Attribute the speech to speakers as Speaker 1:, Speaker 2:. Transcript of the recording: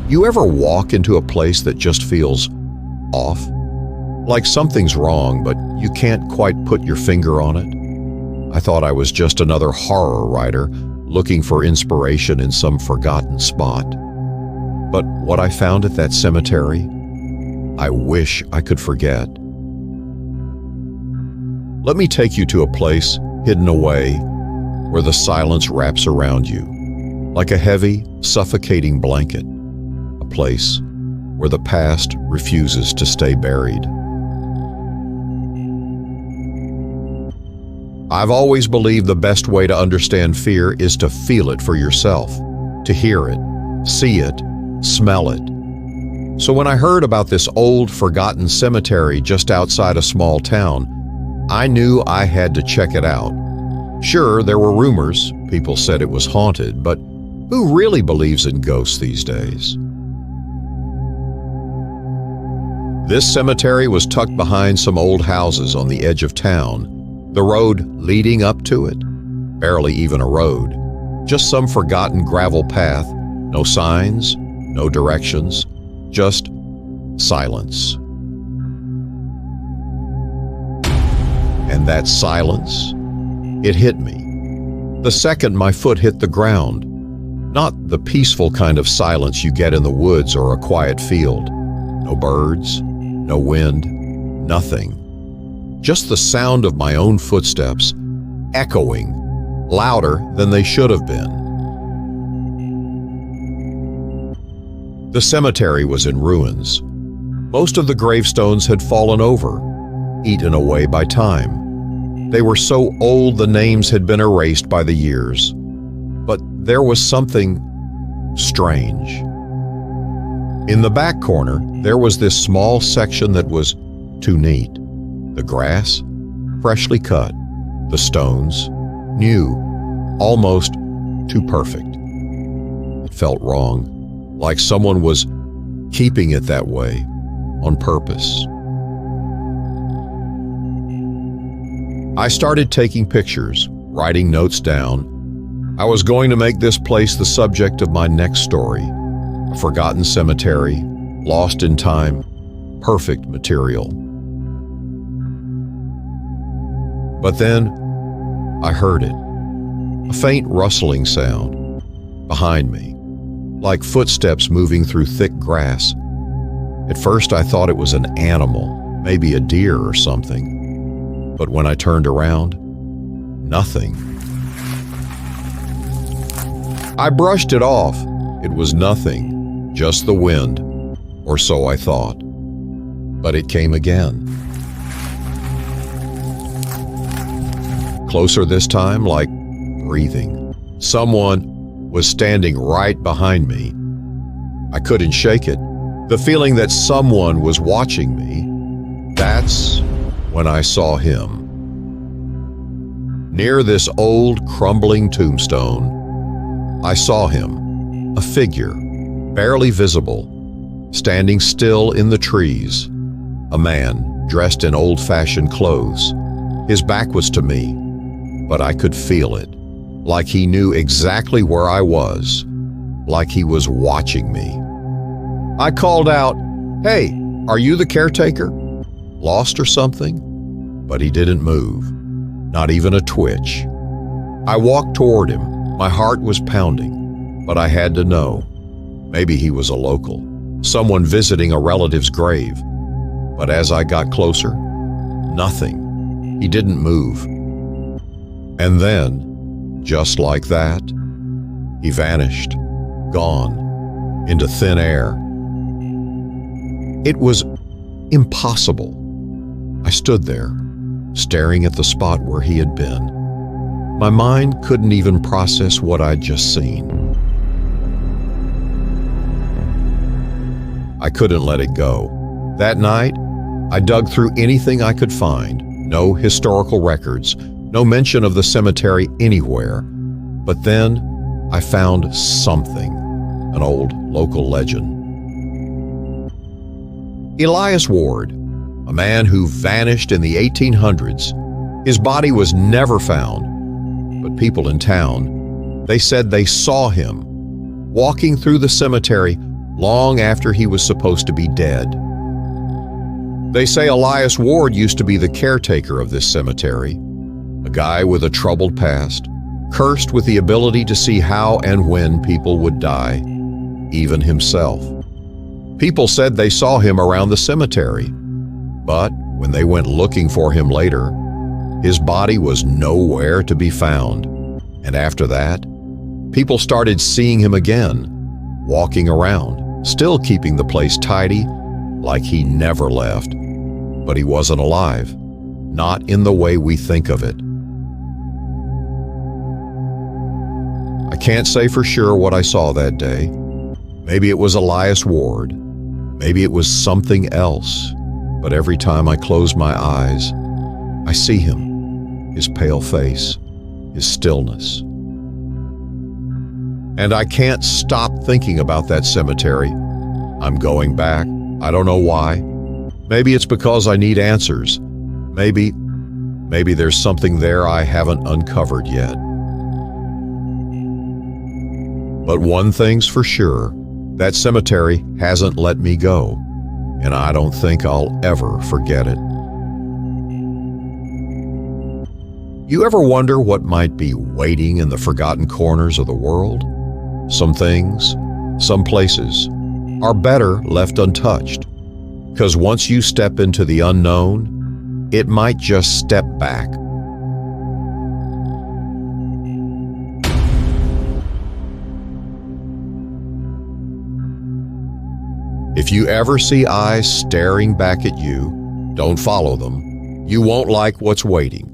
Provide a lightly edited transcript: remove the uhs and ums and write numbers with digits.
Speaker 1: You ever walk into a place that just feels off? Like something's wrong, but you can't quite put your finger on it? I thought I was just another horror writer looking for inspiration in some forgotten spot. But what I found at that cemetery, I wish I could forget. Let me take you to a place hidden away where the silence wraps around you, like a heavy, suffocating blanket. A place where the past refuses to stay buried. I've always believed the best way to understand fear is to feel it for yourself, to hear it, see it, smell it. So when I heard about this old, forgotten cemetery just outside a small town, I knew I had to check it out. Sure, there were rumors, people said it was haunted, but who really believes in ghosts these days? This cemetery was tucked behind some old houses on the edge of town. The road leading up to it, barely even a road, just some forgotten gravel path, no signs, no directions, just silence. And that silence, it hit me. The second my foot hit the ground, not the peaceful kind of silence you get in the woods or a quiet field. No birds, no wind, nothing. Just the sound of my own footsteps, echoing, louder than they should have been. The cemetery was in ruins. Most of the gravestones had fallen over, eaten away by time. They were so old the names had been erased by the years. But there was something strange. In the back corner, there was this small section that was too neat. The grass, freshly cut. The stones, new, almost too perfect. It felt wrong, like someone was keeping it that way on purpose. I started taking pictures, writing notes down. I was going to make this place the subject of my next story. A forgotten cemetery, lost in time, perfect material. But then I heard it, a faint rustling sound behind me, like footsteps moving through thick grass. At first I thought it was an animal, maybe a deer or something. But when I turned around, nothing. I brushed it off. It was nothing, just the wind, or so I thought. But it came again. Closer this time, like breathing. Someone was standing right behind me. I couldn't shake it. The feeling that someone was watching me. That's when I saw him. Near this old, crumbling tombstone, I saw him, a figure, barely visible, standing still in the trees. A man dressed in old-fashioned clothes. His back was to me, but I could feel it, like he knew exactly where I was, like he was watching me. I called out, "Hey, are you the caretaker? Lost or something?" But he didn't move, not even a twitch. I walked toward him. My heart was pounding, but I had to know. Maybe he was a local, someone visiting a relative's grave. But as I got closer, nothing. He didn't move. And then, just like that, he vanished, gone, into thin air. It was impossible. I stood there, staring at the spot where he had been. My mind couldn't even process what I'd just seen. I couldn't let it go. That night, I dug through anything I could find. No historical records, no mention of the cemetery anywhere. But then I found something, an old local legend. Elias Ward, a man who vanished in the 1800s. His body was never found, but people in town, they said they saw him walking through the cemetery long after he was supposed to be dead. They say Elias Ward used to be the caretaker of this cemetery, a guy with a troubled past, cursed with the ability to see how and when people would die, even himself. People said they saw him around the cemetery, but when they went looking for him later, his body was nowhere to be found. And after that, people started seeing him again, walking around, still keeping the place tidy, like he never left. But he wasn't alive, not in the way we think of it. I can't say for sure what I saw that day. Maybe it was Elias Ward. Maybe it was something else. But every time I close my eyes, I see him, his pale face, his stillness. And I can't stop thinking about that cemetery. I'm going back. I don't know why. Maybe it's because I need answers. Maybe there's something there I haven't uncovered yet. But one thing's for sure, that cemetery hasn't let me go, and I don't think I'll ever forget it. You ever wonder what might be waiting in the forgotten corners of the world? Some things, some places, are better left untouched, because once you step into the unknown, it might just step back. If you ever see eyes staring back at you, don't follow them. You won't like what's waiting.